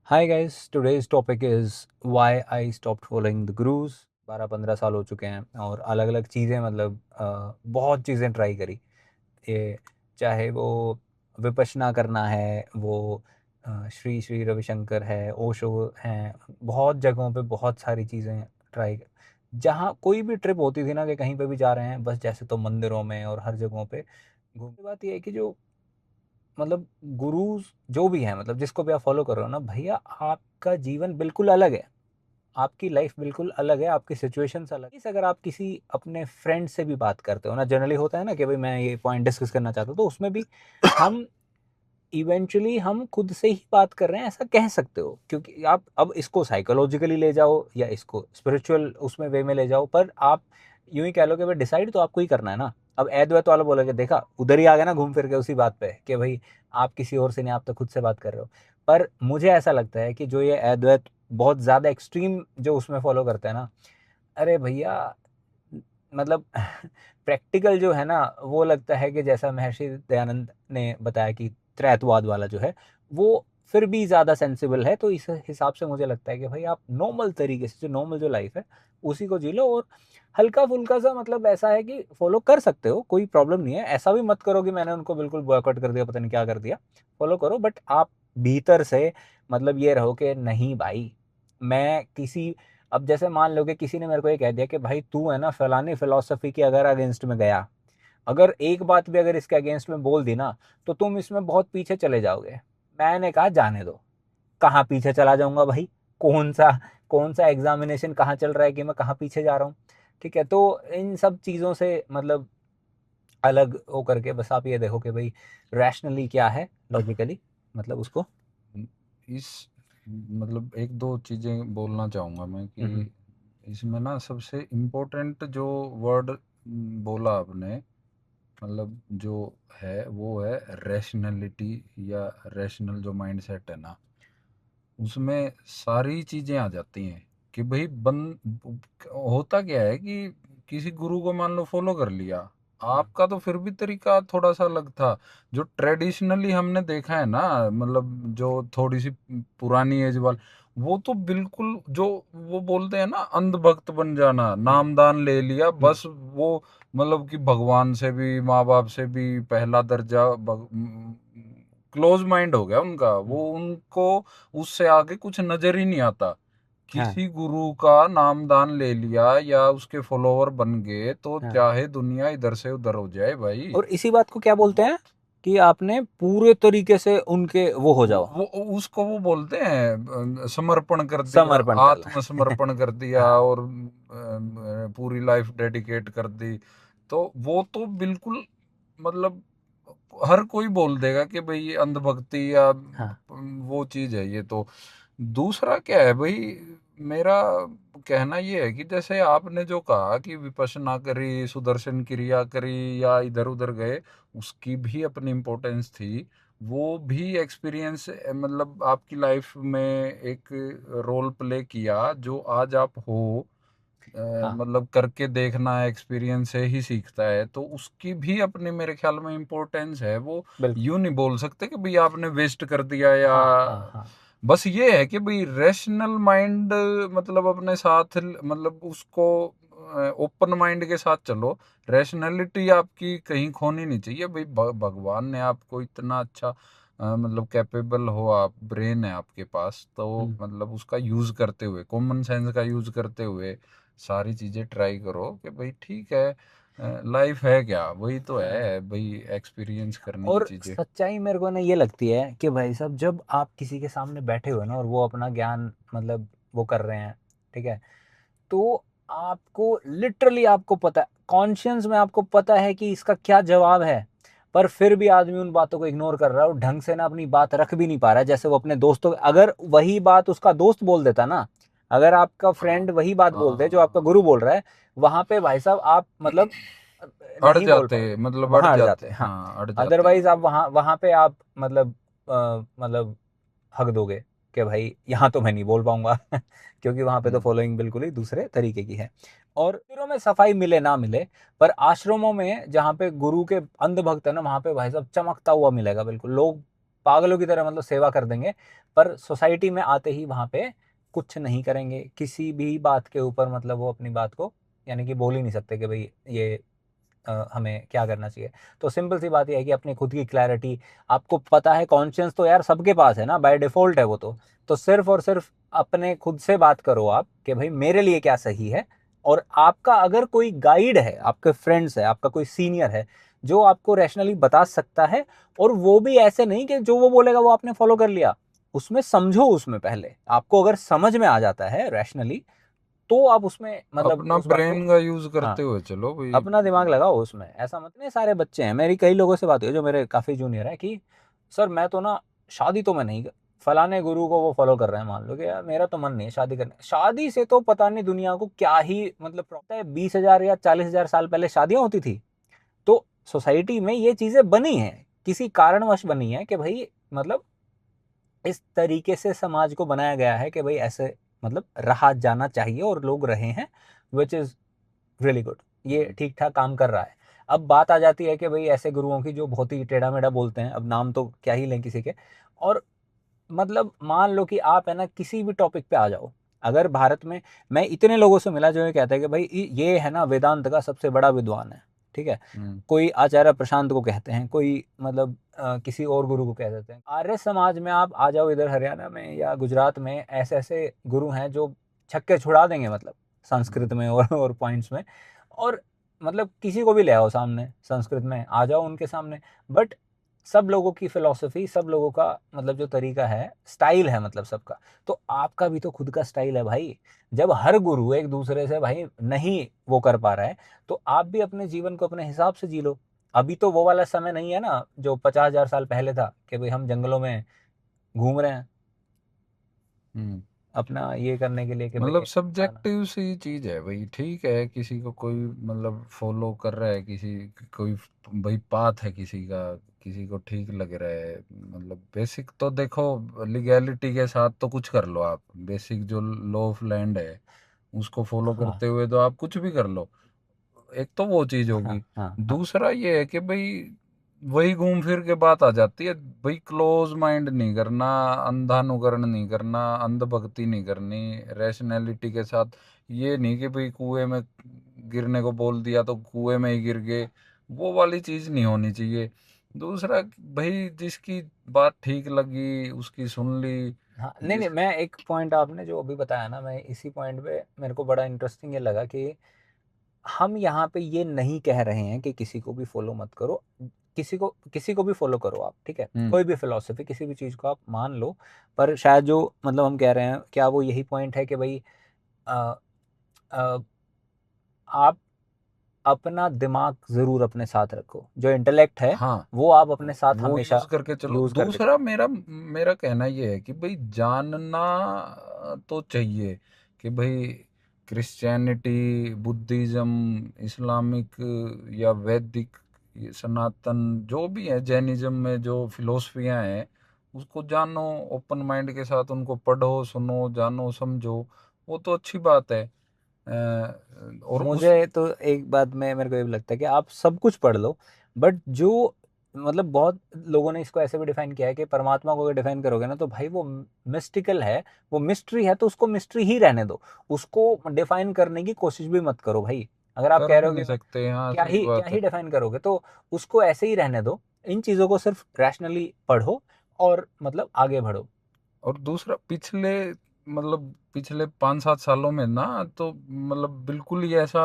Hi guys, today's topic is why I stopped following the gurus. 12-15 साल हो चुके हैं और अलग अलग चीज़ें मतलब बहुत चीज़ें ट्राई करी। ये चाहे वो विपश्यना करना है, वो श्री श्री रविशंकर है, ओशो हैं, बहुत जगहों पे बहुत सारी चीज़ें ट्राई। जहाँ कोई भी ट्रिप होती थी ना कि कहीं पे भी जा रहे हैं, बस जैसे तो मंदिरों में और हर जगहों पे घूमने। बात ये है कि जो मतलब गुरुज जो भी हैं, मतलब जिसको भी आप फॉलो कर रहे हो ना भैया, आपका जीवन बिल्कुल अलग है, आपकी लाइफ बिल्कुल अलग है, आपकी सिचुएशंस अलग है। अगर आप किसी अपने फ्रेंड से भी बात करते हो ना, जनरली होता है ना कि भाई मैं ये पॉइंट डिस्कस करना चाहता हूँ, तो उसमें भी हम इवेंचुअली हम खुद से ही बात कर रहे हैं, ऐसा कह सकते हो। क्योंकि आप अब इसको साइकोलॉजिकली ले जाओ या इसको स्पिरिचुअल उसमें वे में ले जाओ, पर आप यूं ही कह लो कि भाई डिसाइड तो आपको ही करना है ना। अब अद्वैत वाला बोलोगे, देखा उधर ही आ गया ना घूम फिर के उसी बात पे कि भाई आप किसी और से नहीं, आप तो खुद से बात कर रहे हो। पर मुझे ऐसा लगता है कि जो ये अद्वैत बहुत ज़्यादा एक्सट्रीम जो उसमें फॉलो करते हैं ना, अरे भैया मतलब प्रैक्टिकल जो है ना, वो लगता है कि जैसा महर्षि दयानंद ने बताया कि त्रैतवाद वाला जो है वो फिर भी ज़्यादा सेंसिबल है। तो इस हिसाब से मुझे लगता है कि भाई आप नॉर्मल तरीके से जो नॉर्मल जो लाइफ है उसी को जी लो, और हल्का फुल्का सा मतलब ऐसा है कि फॉलो कर सकते हो, कोई प्रॉब्लम नहीं है। ऐसा भी मत करो कि मैंने उनको बिल्कुल बॉयकॉट कर दिया, पता नहीं क्या कर दिया। फॉलो करो, बट आप भीतर से मतलब ये रहो कि नहीं भाई, मैं किसी, अब जैसे मान लो कि किसी ने मेरे को ये कह दिया कि भाई तू है ना फलानी फिलोसफी के अगर अगेंस्ट में गया, अगर एक बात भी अगर इसके अगेंस्ट में बोल दी ना, तो तुम इसमें बहुत पीछे चले जाओगे। मैंने कहा जाने दो। कहाँ पीछे चला जाऊंगा भाई? कौन सा कौन सा एग्जामिनेशन कहाँ चल रहा है कि मैं कहाँ पीछे जा रहा हूँ? ठीक है, तो इन सब चीज़ों से मतलब अलग हो करके बस आप ये देखो कि भाई रैशनली क्या है, लॉजिकली मतलब उसको। इस मतलब एक दो चीज़ें बोलना चाहूँगा मैं हम्म। कि इसमें ना सबसे इम्पोर्टेंट जो वर्ड बोला आपने, मतलब जो है वो है रैशनैलिटी या रैशनल जो माइंडसेट है ना, उसमें सारी चीज़ें आ जाती हैं कि भाई बन होता क्या है कि किसी गुरु को मान लो फॉलो कर लिया, हम्म। आपका तो फिर भी तरीका थोड़ा सा अलग था। जो ट्रेडिशनली हमने देखा है ना, मतलब जो थोड़ी सी पुरानी एज वाले, वो तो बिल्कुल जो वो बोलते हैं ना, अंधभक्त बन जाना, हम्म। नामदान ले लिया हम्म। बस वो, मतलब कि भगवान से भी माँ बाप से भी पहला दर्जा क्लोज माइंड हो गया उनका, वो हम्म। उनको उससे आगे कुछ नजर ही नहीं आता। हाँ। किसी गुरु का नामदान ले लिया या उसके फॉलोवर बन गए तो हाँ। चाहे दुनिया इधर से उधर हो जाए भाई। और इसी बात को क्या बोलते हैं कि आपने पूरे तरीके से उनके वो हो जाओ। वो उसको वो बोलते हैं समर्पण कर दिया, समर्पण करना। आत्मसमर्पण कर दिया हाँ। और पूरी लाइफ डेडिकेट कर दी। तो वो तो बिल्कुल, मतलब हर कोई बोल देगा कि भाई ये अंधभक्ति या हाँ। वो चीज है ये तो। दूसरा क्या है भाई, मेरा कहना ये है कि जैसे आपने जो कहा कि विपश्यना करी, सुदर्शन क्रिया करी या इधर उधर गए, उसकी भी अपनी इम्पोर्टेंस थी। वो भी एक्सपीरियंस मतलब आपकी लाइफ में एक रोल प्ले किया जो आज आप हो। हाँ। मतलब करके देखना एक्सपीरियंस से ही सीखता है, तो उसकी भी अपने मेरे ख्याल में इम्पोर्टेंस है वो। बिल्कुल। यूं नहीं बोल सकते कि भाई आपने वेस्ट कर दिया या, हाँ। हाँ। हाँ। बस ये है कि भाई रैशनल माइंड, मतलब अपने साथ मतलब उसको ओपन माइंड के साथ चलो। रैशनैलिटी आपकी कहीं खोनी नहीं चाहिए भाई। भगवान ने आपको इतना अच्छा मतलब कैपेबल हो, आप ब्रेन है आपके पास, तो हम्म। मतलब उसका यूज करते हुए, कॉमन सेंस का यूज करते हुए सारी चीजें ट्राई करो कि भाई ठीक है, लाइफ है क्या, वही तो हाँ। है भाई, एक्सपीरियंस करने की और चीजें। सच्चाई मेरे को ना ये लगती है कि भाई साहब जब आप किसी के सामने बैठे हुए ना और वो अपना ज्ञान मतलब वो कर रहे हैं, ठीक है, तो आपको लिटरली आपको पता है, कॉन्शियस में आपको पता है कि इसका क्या जवाब है, पर फिर भी आदमी उन बातों को इग्नोर कर रहा है और ढंग से ना अपनी बात रख भी नहीं पा रहा है। जैसे वो अपने दोस्तों, अगर वही बात उसका दोस्त बोल देता ना, अगर आपका हाँ फ्रेंड वही बात बोल दे जो आपका हाँ, गुरु बोल रहा है, वहां पे भाई साहब आप मतलब अड़ नहीं बोल जाते, पाओगे, मतलब अड़ वहां अड़ जाते जाते, हैं। हाँ। हाँ अड़ जाते अदरवाइज हैं। आप वहां वहां पे आप मतलब मतलब हक दोगे कि भाई यहाँ तो मैं नहीं बोल पाऊंगा क्योंकि वहां पे तो हम्म। फॉलोइंग बिल्कुल ही दूसरे तरीके की है। और मंदिरों में सफाई मिले ना मिले, पर आश्रमों में जहाँ पे गुरु के अंध भक्त है ना, वहां पे भाई साहब चमकता हुआ मिलेगा बिल्कुल। लोग पागलों की तरह मतलब सेवा कर देंगे, पर सोसाइटी में आते ही वहाँ पे कुछ नहीं करेंगे किसी भी बात के ऊपर, मतलब वो अपनी बात को यानी कि बोल ही नहीं सकते कि भाई ये हमें क्या करना चाहिए। तो सिंपल सी बात यह है कि अपनी खुद की क्लैरिटी, आपको पता है कॉन्शियस तो यार सबके पास है ना, बाय डिफॉल्ट है वो तो सिर्फ और सिर्फ अपने खुद से बात करो आप कि भाई मेरे लिए क्या सही है। और आपका अगर कोई गाइड है, आपके फ्रेंड्स है, आपका कोई सीनियर है जो आपको रैशनली बता सकता है, और वो भी ऐसे नहीं कि जो वो बोलेगा वो आपने फॉलो कर लिया, उसमें समझो, उसमें पहले आपको अगर समझ में आ जाता है रैशनली, तो आप उसमें मतलब अपना उस बात को, ब्रेन का यूज हाँ, करते हुए चलो भाई। अपना दिमाग लगाओ उसमें। ऐसा मत, नहीं सारे बच्चे हैं, मेरी कई लोगों से बात हुई जो मेरे काफ़ी जूनियर है कि सर मैं तो ना शादी तो मैं नहीं फलाने गुरु को वो फॉलो कर रहे हैं, मान लो कि यार मेरा तो मन नहीं है शादी करने, शादी से तो पता नहीं दुनिया को क्या ही मतलब पता है, 20,000 या 40,000 साल पहले शादियां होती थी। तो सोसाइटी में ये चीज़ें बनी हैं, किसी कारणवश बनी है कि भाई मतलब इस तरीके से समाज को बनाया गया है कि भाई ऐसे मतलब रहा जाना चाहिए, और लोग रहे हैं, विच इज़ रियली गुड, ये ठीक ठाक काम कर रहा है। अब बात आ जाती है कि भाई ऐसे गुरुओं की जो बहुत ही टेढ़ा मेढ़ा बोलते हैं, अब नाम तो क्या ही लें किसी के। और मतलब मान लो कि आप है ना किसी भी टॉपिक पे आ जाओ, अगर भारत में, मैं इतने लोगों से मिला जो ये कहते हैं कि भाई ये है ना वेदांत का सबसे बड़ा विद्वान है, ठीक है। हम्म। कोई आचार्य प्रशांत को कहते हैं, कोई मतलब किसी और गुरु को कह देते हैं। आर्य समाज में आप आ जाओ इधर हरियाणा में या गुजरात में, ऐसे ऐसे गुरु हैं जो छक्के छुड़ा देंगे मतलब संस्कृत में और पॉइंट्स में। और मतलब किसी को भी ले आओ सामने, संस्कृत में आ जाओ उनके सामने, बट सब लोगों की फिलॉसफी, सब लोगों का मतलब जो तरीका है, स्टाइल है मतलब सबका। तो आपका भी तो खुद का स्टाइल है भाई। जब हर गुरु एक दूसरे से भाई नहीं वो कर पा रहा है, तो आप भी अपने जीवन को अपने हिसाब से जी लो। अभी तो वो वाला समय नहीं है ना जो 50,000 साल पहले था कि भाई हम जंगलों में घूम रहे हैं हम्म। अपना ये करने के लिए कि भाई मतलब खाना। सब्जेक्टिव सी चीज है भाई। ठीक है, किसी को कोई मतलब फॉलो कर रहा है, किसी कोई भाई पाथ है किसी का, किसी को ठीक लग रहा है। मतलब बेसिक तो देखो, लीगैलिटी के साथ तो कुछ कर लो आप, बेसिक जो लॉ ऑफ लैंड है उसको फॉलो हाँ करते हुए तो आप कुछ भी कर लो। एक तो वो चीज हाँ होगी। हाँ हाँ दूसरा ये है कि भाई वही घूम फिर के बात आ जाती है भाई, क्लोज माइंड नहीं करना, अंधानुकरण नहीं करना, अंधभक्ति नहीं करनी, रैशनैलिटी के साथ। ये नहीं कि भाई कुएं में गिरने को बोल दिया तो कुएं में ही गिर गए, वो वाली चीज नहीं होनी चाहिए। दूसरा भाई जिसकी बात ठीक लगी उसकी सुन ली। हाँ। नहीं नहीं, जिस मैं एक पॉइंट आपने जो अभी बताया ना, मैं इसी पॉइंट पे मेरे को बड़ा इंटरेस्टिंग ये लगा कि हम यहाँ पे ये नहीं कह रहे हैं कि किसी को भी फॉलो मत करो, किसी को भी फॉलो करो आप, ठीक है, हम्म। कोई भी फिलोसफी किसी भी चीज़ को आप मान लो। पर शायद जो मतलब हम कह रहे हैं, क्या वो यही पॉइंट है कि भाई अ, अ, आप अपना दिमाग ज़रूर अपने साथ रखो, जो इंटेलेक्ट है हाँ, वो आप अपने साथ वो हमेशा यूज करके चलो। यूज़ करके दूसरा चलो। मेरा मेरा कहना ये है कि भाई जानना तो चाहिए कि भाई क्रिश्चियनिटी, बुद्धिज्म, इस्लामिक या वैदिक, ये सनातन जो भी है, जैनिज्म में जो फिलोसफियां हैं उसको जानो, ओपन माइंड के साथ उनको पढ़ो, सुनो, जानो, समझो। वो तो अच्छी बात है। और उस मुझे तो एक बात में मेरे को ये भी लगता है कि आप सब कुछ पढ़ लो, बट जो मतलब बहुत लोगों ने इसको ऐसे भी डिफाइन किया है कि परमात्मा को अगर डिफाइन करोगे ना तो भाई वो मिस्टिकल है, वो मिस्ट्री है, तो उसको मिस्ट्री ही रहने दो, उसको डिफाइन करने की कोशिश भी मत करो भाई। अगर आप कर कह भी रहे हो नहीं कि मैं सकते, हाँ क्या सही ही क्या बात ही है। डिफाइन करोगे, तो उसको ऐसे ही रहने दो। इन चीज़ों को सिर्फ रैशनली पढ़ो और मतलब आगे बढ़ो। और दूसरा पिछले मतलब पिछले 5-7 सालों में ना, तो मतलब बिल्कुल ही ऐसा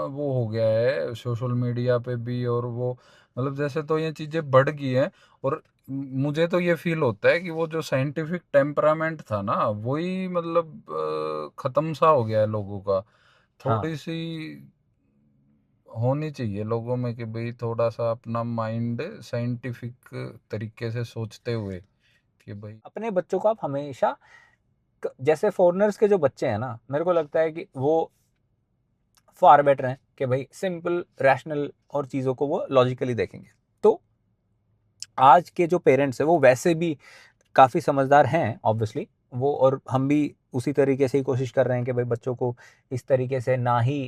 वो हो गया है सोशल मीडिया पे भी, और वो मतलब जैसे तो ये चीजें बढ़ गई हैं। और मुझे तो ये फील होता है कि वो जो साइंटिफिक टेम्परामेंट था ना, वही मतलब खत्म सा हो गया है लोगों का। हाँ, थोड़ी सी होनी चाहिए लोगों में कि भाई थोड़ा सा अपना माइंड साइंटिफिक तरीके से सोचते हुए कि भाई। अपने बच्चों को आप हमेशा जैसे फॉरेनर्स के जो बच्चे हैं ना, मेरे को लगता है कि वो फार बेटर हैं कि भाई सिंपल रैशनल और चीज़ों को वो लॉजिकली देखेंगे। तो आज के जो पेरेंट्स हैं वो वैसे भी काफ़ी समझदार हैं ऑब्वियसली, वो और हम भी उसी तरीके से ही कोशिश कर रहे हैं कि भाई बच्चों को इस तरीके से ना ही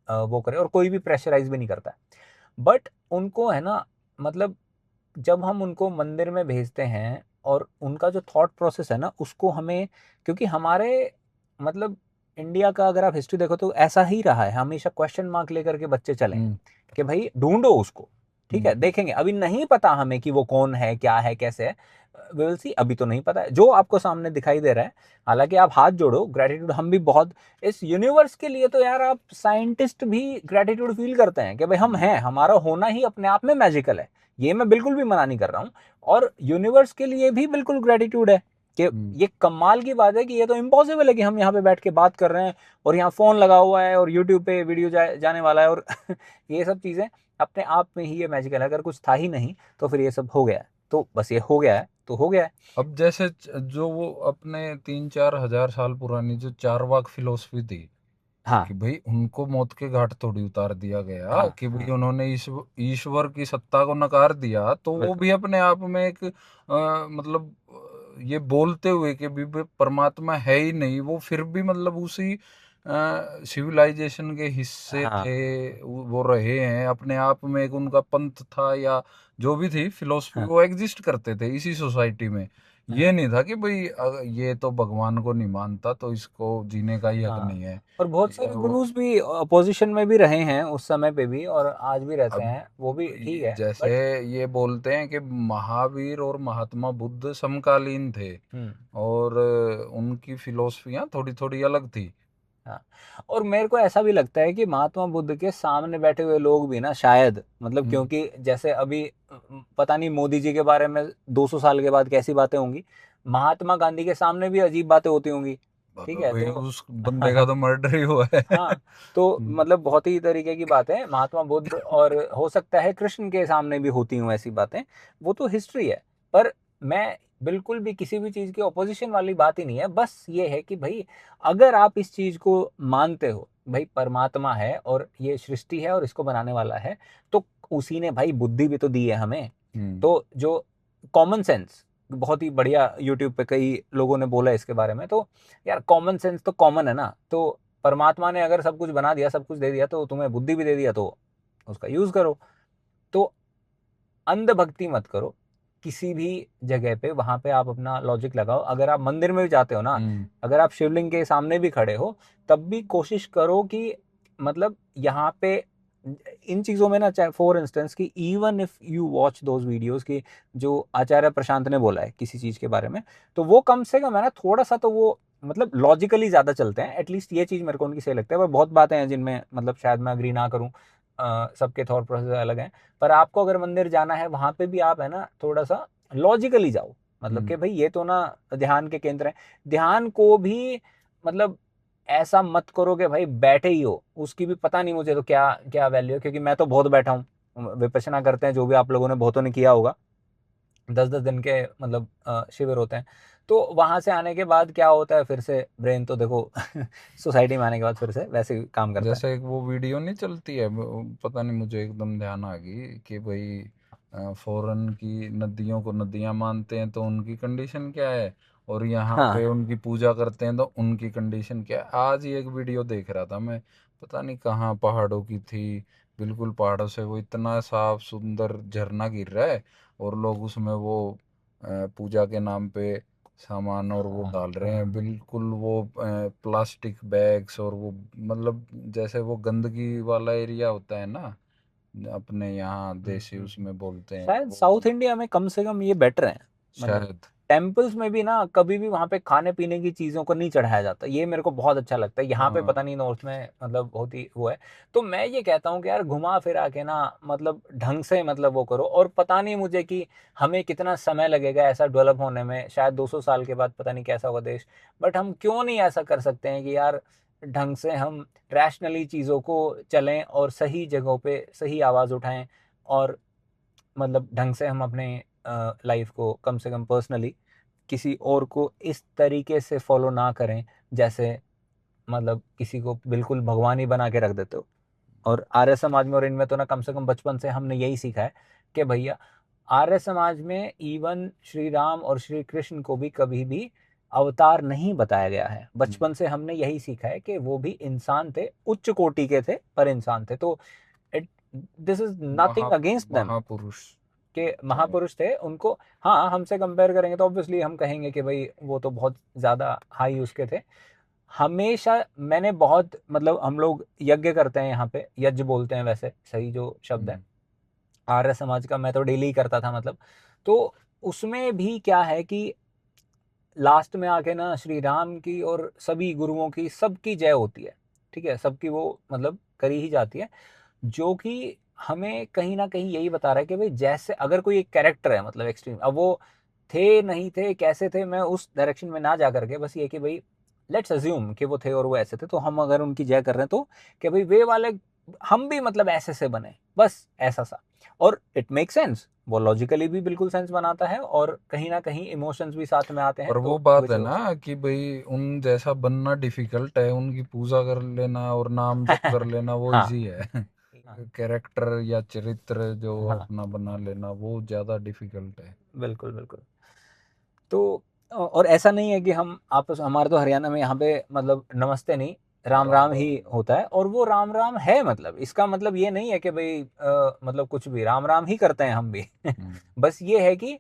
वो करें, और कोई भी प्रेशराइज भी नहीं करता है। बट उनको है ना मतलब जब हम उनको मंदिर में भेजते हैं और उनका जो थॉट प्रोसेस है ना उसको हमें, क्योंकि हमारे मतलब इंडिया का अगर आप हिस्ट्री देखो तो ऐसा ही रहा है, हमेशा क्वेश्चन मार्क लेकर के बच्चे चले हैं कि भाई ढूंढो उसको, ठीक है देखेंगे, अभी नहीं पता हमें कि वो कौन है, क्या है, कैसे है, वी विल सी, अभी तो नहीं पता है, जो आपको सामने दिखाई दे रहा है। हालांकि आप हाथ जोड़ो, ग्रेटिट्यूड हम भी बहुत, इस यूनिवर्स के लिए तो यार आप साइंटिस्ट भी ग्रेटिट्यूड फील करते हैं कि भाई हम हैं, हमारा होना ही अपने आप में मैजिकल है, ये मैं बिल्कुल भी मना नहीं कर रहा हूँ। और यूनिवर्स के लिए भी बिल्कुल ग्रेटिट्यूड है कि ये कमाल की बात है कि ये तो इम्पॉसिबल है कि हम यहाँ पे बैठ के बात कर रहे हैं और यहाँ फोन लगा हुआ है और यूट्यूब पे वीडियो जाने वाला है और ये सब चीजें अपने आप में ही ये मैजिकल है, अगर कुछ था ही नहीं तो फिर ये सब हो गया है, तो बस ये हो गया है तो हो गया है। अब जैसे जो वो अपने 3-4 हजार साल पुरानी जो चारवाक फिलोसफी थी, हाँ कि भाई उनको मौत के घाट थोड़ी उतार दिया गया, हाँ कि भाई हाँ उन्होंने ईश्वर की सत्ता को नकार दिया, तो वो बिल्कुल भी अपने आप में एक मतलब ये बोलते हुए कि भी परमात्मा है ही नहीं, वो फिर भी मतलब उसी सिविलाइजेशन के हिस्से हाँ थे, वो रहे हैं अपने आप में, एक उनका पंथ था या जो भी थी फिलोसफी, हाँ वो एग्जिस्ट करते थे इसी सोसाइटी में। ये हाँ नहीं था कि भाई ये तो भगवान को नहीं मानता तो इसको जीने का ही हक हाँ। नहीं है। और बहुत या सारे वो गुरुज भी अपोजिशन में भी रहे हैं उस समय पे भी, और आज भी रहते अब हैं, वो भी ठीक है जैसे बट। ये बोलते हैं कि महावीर और महात्मा बुद्ध समकालीन थे, हम्म। और उनकी फिलोसफियां थोड़ी थोड़ी अलग थी। हाँ, और मेरे को ऐसा भी लगता है कि महात्मा बुद्ध के सामने बैठे हुए लोग भी ना शायद, मतलब हम्म, क्योंकि जैसे अभी पता नहीं मोदी जी के बारे में 200 साल के बाद कैसी बातें होंगी, महात्मा गांधी के सामने भी अजीब बातें होती होंगी, ठीक है भाई तो उस बंदे का तो मर्डर ही हुआ है। हाँ, तो मतलब बहुत ही तरीके की बात है महात्मा बुद्ध, और हो सकता है कृष्ण के सामने भी होती हूँ ऐसी बातें, वो तो हिस्ट्री है। पर मैं बिल्कुल भी किसी भी चीज की ऑपोजिशन वाली बात ही नहीं है, बस ये है कि भाई अगर आप इस चीज को मानते हो, भाई परमात्मा है और ये सृष्टि है और इसको बनाने वाला है, तो उसी ने भाई बुद्धि भी तो दी है हमें। हम्म तो जो कॉमन सेंस, बहुत ही बढ़िया यूट्यूब पे कई लोगों ने बोला है इसके बारे में, तो यार कॉमन सेंस तो कॉमन है ना, तो परमात्मा ने अगर सब कुछ बना दिया, सब कुछ दे दिया, तो तुम्हें बुद्धि भी दे दिया, तो उसका यूज करो। तो अंध भक्ति मत करो किसी भी जगह पे, वहां पे आप अपना लॉजिक लगाओ। अगर आप मंदिर में भी जाते हो ना, हम्म अगर आप शिवलिंग के सामने भी खड़े हो, तब भी कोशिश करो कि मतलब यहाँ पे इन चीजों में ना, चाहे फॉर इंस्टेंस कि even if you watch those videos की जो आचार्य प्रशांत ने बोला है किसी चीज के बारे में, तो वो कम से कम है ना थोड़ा सा तो वो मतलब लॉजिकली ज्यादा चलते हैं, एटलीस्ट ये चीज मेरे को उनकी सही लगता है। पर बहुत बातें हैं जिनमें मतलब शायद मैं अग्री ना करूं, सबके थॉट प्रोसेस अलग हैं। पर आपको अगर मंदिर जाना है, वहां पे भी आप है ना थोड़ा सा लॉजिकली जाओ, मतलब कि हम्म भाई ये तो ना ध्यान के केंद्र है, ध्यान को भी मतलब ऐसा मत करो कि भाई बैठे ही हो, उसकी भी पता नहीं मुझे तो क्या क्या वैल्यू है, क्योंकि मैं तो बहुत बैठा हूँ, विपश्यना करते हैं जो भी आप लोगों ने बहुतों ने किया होगा, 10-10 दिन के मतलब शिविर होते हैं, तो वहां से आने के बाद क्या होता है, फिर से ब्रेन तो देखो सोसाइटी में आने के बाद फिर से वैसे ही काम करता है। जैसे एक वो वीडियो नहीं चलती है, पता नहीं मुझे एकदम ध्यान आ गई, कि भाई फॉरेन की नदियों को नदियां मानते हैं तो उनकी कंडीशन क्या है, और यहाँ पे हाँ उनकी पूजा करते हैं तो उनकी कंडीशन क्या है। आज ही एक वीडियो देख रहा था मैं, पता नहीं कहाँ पहाड़ों की थी, बिल्कुल पहाड़ों से वो इतना साफ सुंदर झरना गिर रहा है, और लोग उसमें वो पूजा के नाम पे सामान और वो हाँ डाल रहे हैं, हाँ बिल्कुल वो प्लास्टिक बैग्स, और वो मतलब जैसे वो गंदगी वाला एरिया होता है ना, अपने यहाँ देसी उसमें बोलते हैं शायद वो, साउथ इंडिया में कम से कम ये बेटर है, मतलब शायद। टेम्पल्स में भी ना कभी भी वहां पे खाने पीने की चीजों को नहीं चढ़ाया जाता, ये मेरे को बहुत अच्छा लगता है। यहाँ पे हाँ पता नहीं नॉर्थ में मतलब बहुत ही वो है। तो मैं ये कहता हूँ कि यार घुमा फिरा के ना मतलब ढंग से मतलब वो करो, और पता नहीं मुझे कि हमें कितना समय लगेगा ऐसा डेवलप होने में, शायद 200 साल के बाद पता नहीं कैसा होगा देश, बट हम क्यों नहीं ऐसा कर सकते हैं कि यार ढंग से हम रैशनली चीजों को चलें और सही जगहों पे सही आवाज उठाएं, और मतलब ढंग से हम अपने लाइफ को कम से कम पर्सनली किसी और को इस तरीके से फॉलो ना करें, जैसे मतलब किसी को बिल्कुल भगवान ही बना के रख देते हो। और आर्य समाज में और इनमें तो ना कम से कम बचपन से हमने यही सीखा है कि भैया आर्य समाज में इवन श्री राम और श्री कृष्ण को भी कभी भी अवतार नहीं बताया गया है, बचपन से हमने यही सीखा है कि वो भी इंसान थे, उच्च कोटि के थे पर इंसान थे, तो इट दिस इज नथिंग महा अगेंस्ट देम। महापुरुष। के महापुरुष थे उनको, हाँ हमसे कंपेयर करेंगे तो ऑब्वियसली हम कहेंगे कि भाई वो तो बहुत ज़्यादा हाई उसके थे। हमेशा मैंने बहुत मतलब हम लोग यज्ञ करते हैं यहाँ पे, यज्ञ बोलते हैं वैसे सही जो शब्द है, आर्य समाज का मैं तो डेली ही करता था मतलब। तो उसमें भी क्या है कि लास्ट में आके ना श्री राम की और सभी गुरुओं की सबकी जय होती है, ठीक है, सबकी वो मतलब करी ही जाती है, जो कि हमें कहीं ना कहीं यही बता रहा है कि भाई जैसे अगर कोई एक कैरेक्टर है मतलब एक्सट्रीम, अब वो थे नहीं थे कैसे थे मैं उस डायरेक्शन में ना जा करके, बस ये कि भाई लेट्स अज्यूम कि वो थे और वो ऐसे थे, तो हम अगर उनकी जय कर रहे हैं तो कि भाई वे वाले हम भी मतलब ऐसे से बने, बस ऐसा सा। और इट मेक सेंस, वो लॉजिकली भी बिल्कुल सेंस बनाता है और कहीं ना कहीं इमोशंस भी साथ में आते हैं, पर वो तो बात विच है इज ना कि भाई उन जैसा बनना डिफिकल्ट है, उनकी पूजा कर लेना और नाम जप कर लेना वो हाँ इजी है। हाँ कैरेक्टर या चरित्र जो हाँ अपना बना लेना वो ज्यादा डिफिकल्ट है। बिल्कुल बिल्कुल। तो और ऐसा नहीं है कि हम आपस, हमारे तो हरियाणा में यहाँ पे मतलब नमस्ते नहीं, राम राम राम ही राम। होता है, और वो राम राम है, मतलब इसका मतलब ये नहीं है कि भाई मतलब कुछ भी राम राम ही करते हैं हम भी। हम्म। बस ये है कि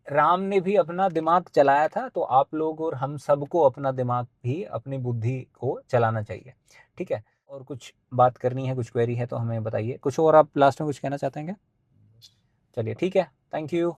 राम ने भी अपना दिमाग चलाया था, तो आप लोग और हम सबको अपना दिमाग भी, अपनी बुद्धि को चलाना चाहिए, ठीक है। और कुछ बात करनी है, कुछ क्वेरी है तो हमें बताइए, कुछ और आप लास्ट में कुछ कहना चाहते हैं क्या? चलिए ठीक है, थैंक यू।